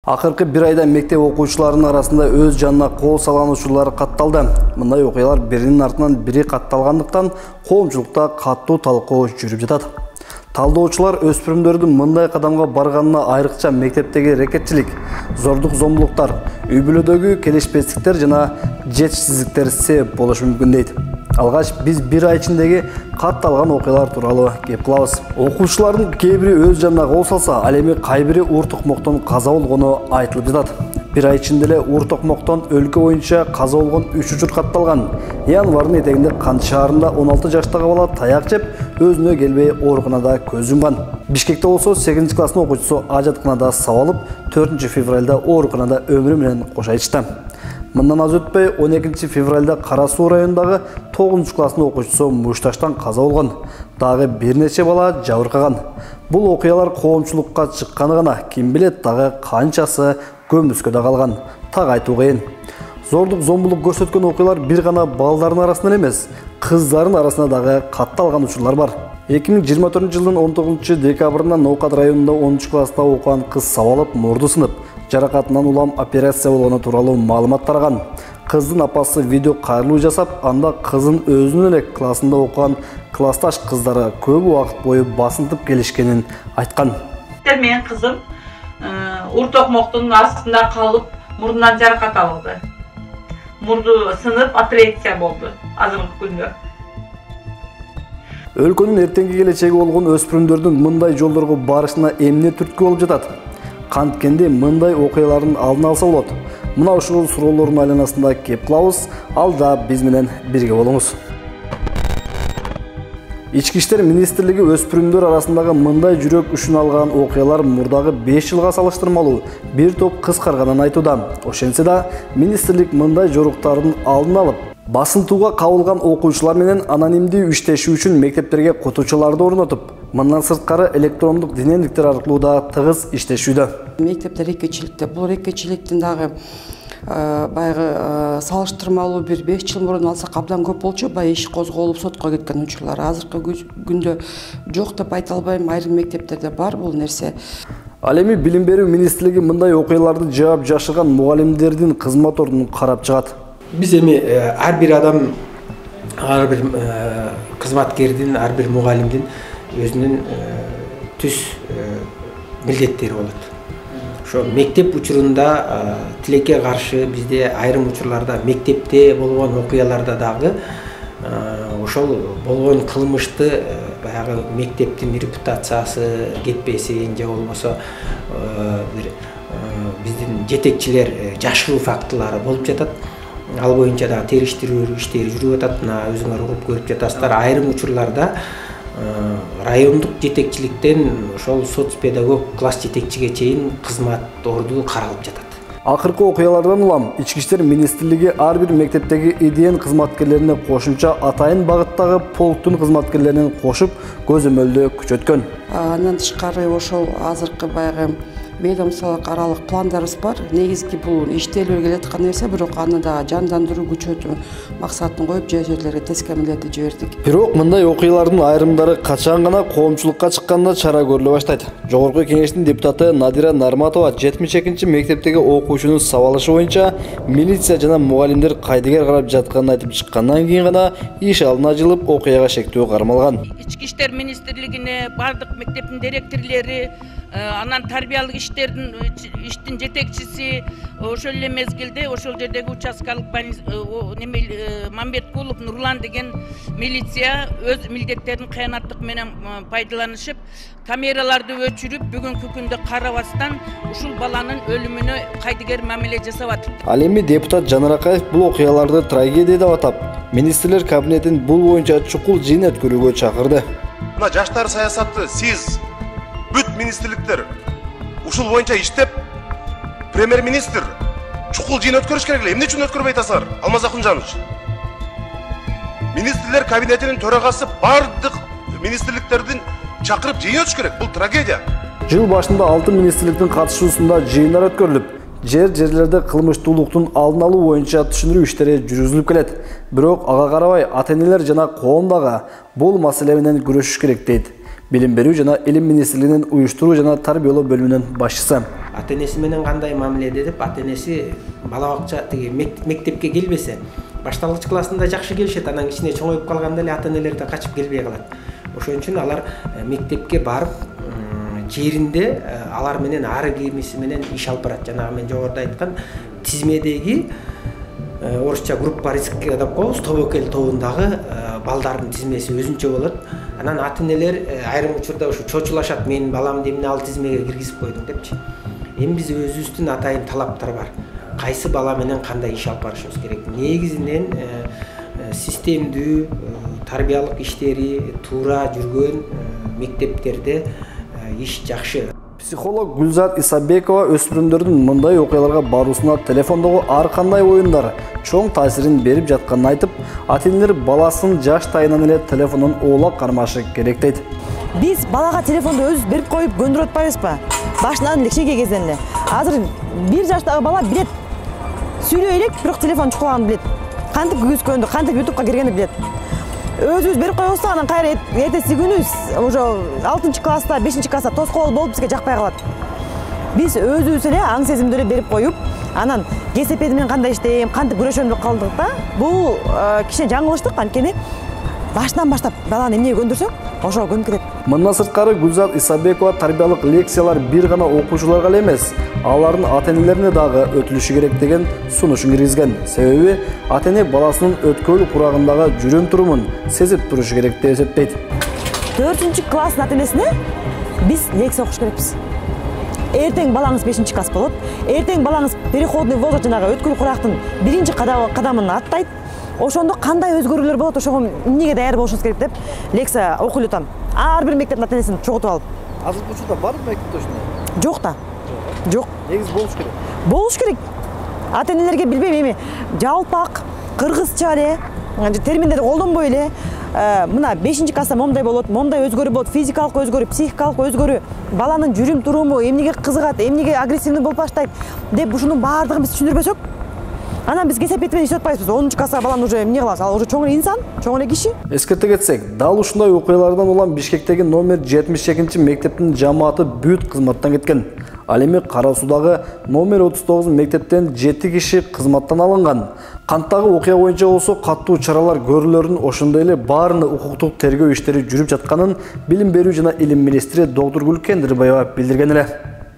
Акыркы бир айда мектеп окуучуларынын арасында өз жанына кол салгануучулар катталды. Мындай окуялар биринин артынан бири катталгандыктан коомчулукта каттуу талкуу жүрүп жатат. Талдоочулар өспүрүмдөрдүн мындай кадамга барганына айрыкча мектептеги рекетчилик, зордук зомбулуктар, үй бүлөдөгү келишпестиктер жана жетишсиздиктер себеп болушу мүмкүн дейт. Алгач биз бир ай ичиндеги катталган окуялар тууралуу кеп кылабыз. Окуучулардын кээ бири өз жанына кол салса, ал эми кайбири уур токмоктон каза болгону айтылып жатат. Бир ай ичинде эле уур токмоктон өлкө боюнча каза болгон 3 учур катталган. Январдын этегинде Кант шаарында 16 жаштагы бала таяк жеп, өзүнө келбей ооруканада көз жумган. Бишкекте болсо 8 класстын окуучусу ажатканада сабалып, 4 февралда ооруканада өмүрү менен кош айтышты. Мындан аз өтпөй 12 февралда Кара Суу районундагы 9 класстын окуучусу мушташтан каза болгон. Дагы бир нече бала жабыркаган. Бул окуялар коомчулукка чыкканы гана, ким билет дагы канчасы көмүскөдө калган. Так айтуу кыйын. Зордук зомбулук көрсөткөн окуялар бир гана балдардын арасында эмес, кыздардын арасында дагы катталган учурлар бар. 2024 жылдын 19 декабрында Ноокат районунда 10 класста окуган кыз сабалып, мурду сынып, жаракатынан улам операция болгону тууралуу маалымат тараган. Кыздын апасы видео кайрылуу жасап, анда кызын өзүнүн эле классында окуган классташ кыздары көп убакыт бою басынтып келишкенин айткан. Менин кызым уур токмоктун астында калып, мурдунан жаракат алды. Мурду сынып, операция болду азыркы күндө. Өлкөнүн эртеңки келечеги болгон өспүрүмдөрдүн мындай жолдорго барышына эмне түрткү болуп жатат? Канткенде мындай окуялардын алдын алса болот? Мына ушул суроолордун айланасында кеп кылабыз. Алда биз менен бирге болуңуз. Ички иштер министрлиги өспүрүмдөр арасындагы мындай жүрөк үшүн алган окуялар мурдагы 5 жылга салыштырмалуу бир топ кыскарганын айтууда. Ошентсе да, министрлик мындай жоруктардын алдын алып, басынтууга кабылган окуучулар менен анонимдүү иштешүү үчүн мектептерге кутуучуларды орнотуп, мындан сырткары электрондук денеликтер аркылуу да тыгыз иштешүүдө. Мектептер рекетчиликте, бул рекетчиликтин дагы баягы салыштырмалуу бир 5 жыл мурун алсак абдан көп болчу. Баягы иш козголуп сотко кеткен учурлар. Азыркы күндө жок деп айта албайм, айрым мектептерде бар бул нерсе. Ал эми билим берүү министрлиги мындай окуяларды жаап жашырган мугалимдердин кызмат ордун карап чыгат. Биз эми ар бир адам, ар бир кызматкердин, ар бир мугалимдин өзүнүн түз милдеттери болот. Ошо мектеп учурунда тилекке каршы бизде айрым учурларда мектепте болгон окуяларда дагы ошол болгон кылмышты баягы мектептин репутациясы кетпесин же болбосо биздин жетекчилер жашыруу фактылары болуп жатат. Ал боюнча да териштирүү иштери жүрүп атат. Мына өзүңөр угуп көрүп жатасыздар. Айрым учурларда райондук жетекчиликтен ошол соцпедагог класс жетекчиге чейин кызмат орду каралып жатат. Акыркы окуялардан улам Ички иштер министрлиги ар бир мектептеги ИДН кызматкерлерине кошумча атайын багыттагы полктун кызматкерлерин кошуп көзөмөлдө күчөткөн. Андан тышкары ошол азыркы баягы ведомстволук аралык пландарыбыз бар. Негизги бул иштелип келаткан нерсе, бирок аны да жандандыруу, күчөтүү максатын коюп жерлерге тескемелетип жибердик. Бирок мындай окуялардын айрымдары качан гана коомчулукка чыкканда чара көрүлө баштайт. Жогорку кеңештин депутаты Надира Нарматова 72 мектептеги окуучунун сабалышы боюнча милиция жана мугалимдер кайдыгер карап жатканын айтып чыккандан кийин гана иш алдына жылып окуяга шектөө кармалган. Ички иштер министрлигине бардык мектептин директорлори, анан тарбиялык иштин жетекчиси, ошол эле мезгилде ошол жердеги участкалык Мамбеткулов Нурлан деген милиция өз милдеттерин кыянаттык менен пайдаланышып, камераларды өчүрүп, бүгүнкү күндө карабастан ушул баланын өлүмүнө кайдыгер мамиле жасап атат. Ал эми депутат Жанар Акаев бул окуяларды трагедия деп атап, министрлер кабинетин бул боюнча чукул жыйын өткөрүүгө чакырды. Мына жаштар саясаты сиз бүт министрликтер ушул боюнча иштеп, премьер-министр чукул жыйын өткөрүш керек эле. Эмне үчүн өткөрбөй атасыздар? Алмаз Акунжанович. Министрлер кабинетинин төрагасы бардык министрликтердин чакырып жыйын өтүш керек. Бул трагедия. Жыл башында 6 министрликтин катышуусунда жыйындар өткөрүлүп, жерлерде кылмыштуулуктун алдын алуу боюнча түшүндүрүү иштери жүргүзүлүп келет. Бирок ага карабай ата-энелер жана коом дагы бул маселе менен күрөшүш керек дейт Билим берүү жана илим министрлигинин уюштуруу жана тарбиялоо бөлүмүнүн башчысы. ата энеси менен кандай мамиледе деп ата энеси бала бакча тиги мектепке келбесе башталгыч классында жакшы келишет, анан кичине чоңоюп калганда эле ата энелер да качып келбей калат. Ошон үчүн алар мектепке барып жеринде алар менен ары кемиси менен иш алып барат. Жанагы мен жогоруда айткан тизмедеги орусча группа риска деп коебуз, тобокел тобундагы балдардын тизмеси өзүнчө болот. Анан ата энелер айрым учурда ушу чочулашат, менин баламды эмне ал тизмеге киргизип койдуң депчи. Эми биз өзүбүздүн атайын талаптар бар. Кайсы бала менен кандай иш алып барышыбыз керек? Негизинен системдүү тарбиялык иштери туура жүргөн мектептерде иш жакшы. Психолог Гүлзат Исабекова өспүрүмдөрдүн мындай окуяларга баруусуна телефондогу ар кандай оюндар чоң таасирин берип жатканын айтып, ата-энелер баласынын жаштайынан эле телефонун оолап кармашы керек дейт. Биз балага телефонду өзүбүз берип коюп көндүрүп атпайбызбы? Башынан эле кичинекей кезден эле. Азыр 1 жаштагы бала билет. Сүйлөй элек, бирок телефон чукулаган билет. Кантип күзгөндү, кантип YouTubeга киргенди билет. Өзүбүз берип коебузда, анан кайра эртеси күнү уже 6-класста, 5-класста тоскоол болуп бизге жакпай калат. Биз өзүбүз эле аң сезимдүү эле берип коюп, анан кесепеди менен кандай иштейм, кантип күрөшөм деп калдык да. Бул кичине жаңылыштык, анткени башынан баштап баланы эмнеге көндүрсөң, ошого көнүп кетет. Мындан сырткары Гүлзат Исабекова тарбиялык лекциялар бир гана окуучуларга эле эмес, алардын ата-энелерине дагы өтүлүшү керек деген сунушун киргизген. Себеби ата-эне баласынын өткөл курагындагы жүрүм-турумун сезип турушу керек деп эсептейт. 4-класстын ата-энесине биз лекция окуш керекпиз. Эртең балаңыз 5-класс болот. Эртең балаңыз переходный возраст жанагы өткөл курактын 1-кадамын аттайт. Ошондо кандай өзгөрүүлөр болот, ошого эмнеге даяр болушубуз керек деп лекция окуй атам. Ар бир мектептин ата-энесин чогултуп алып. Азыркы учурда барбы мектепте ушундай? Жок да. Жок. Негизи болуш керек. Болуш керек. Ата-энелерге билбейм эми жалпак кыргызча эле терминдерди колдонбой эле мына 5-класста момундай болот, момундай өзгөрүү болот, физикалык өзгөрүү, психикалык өзгөрүү, баланын жүрүм туруму эмнеге кызыгат, эмнеге агрессивный болуп баштайт деп ушунун баардыгын биз түшүндүрбөсөк, анан биз кесепет менен иштеп атпайбыз. 10-класста баланы уже эмне кылабыз? Ал уже чоң эле инсан, чоң эле киши. Эскерте кетсек, дал ушундай окуялардан улам Бишкектеги номер 72 мектептин жамааты бүт кызматтан кеткен. Ал эми Кара Суудагы номер 39 мектептен 7 киши кызматтан алынган. Канттагы окуя боюнча болсо каттуу чаралар көрүлөрүн, ошондой эле баарына укуктук тергөө иштери жүрүп жатканын Билим берүү жана илим министри доктор Гүлкендирбаева билдирген эле.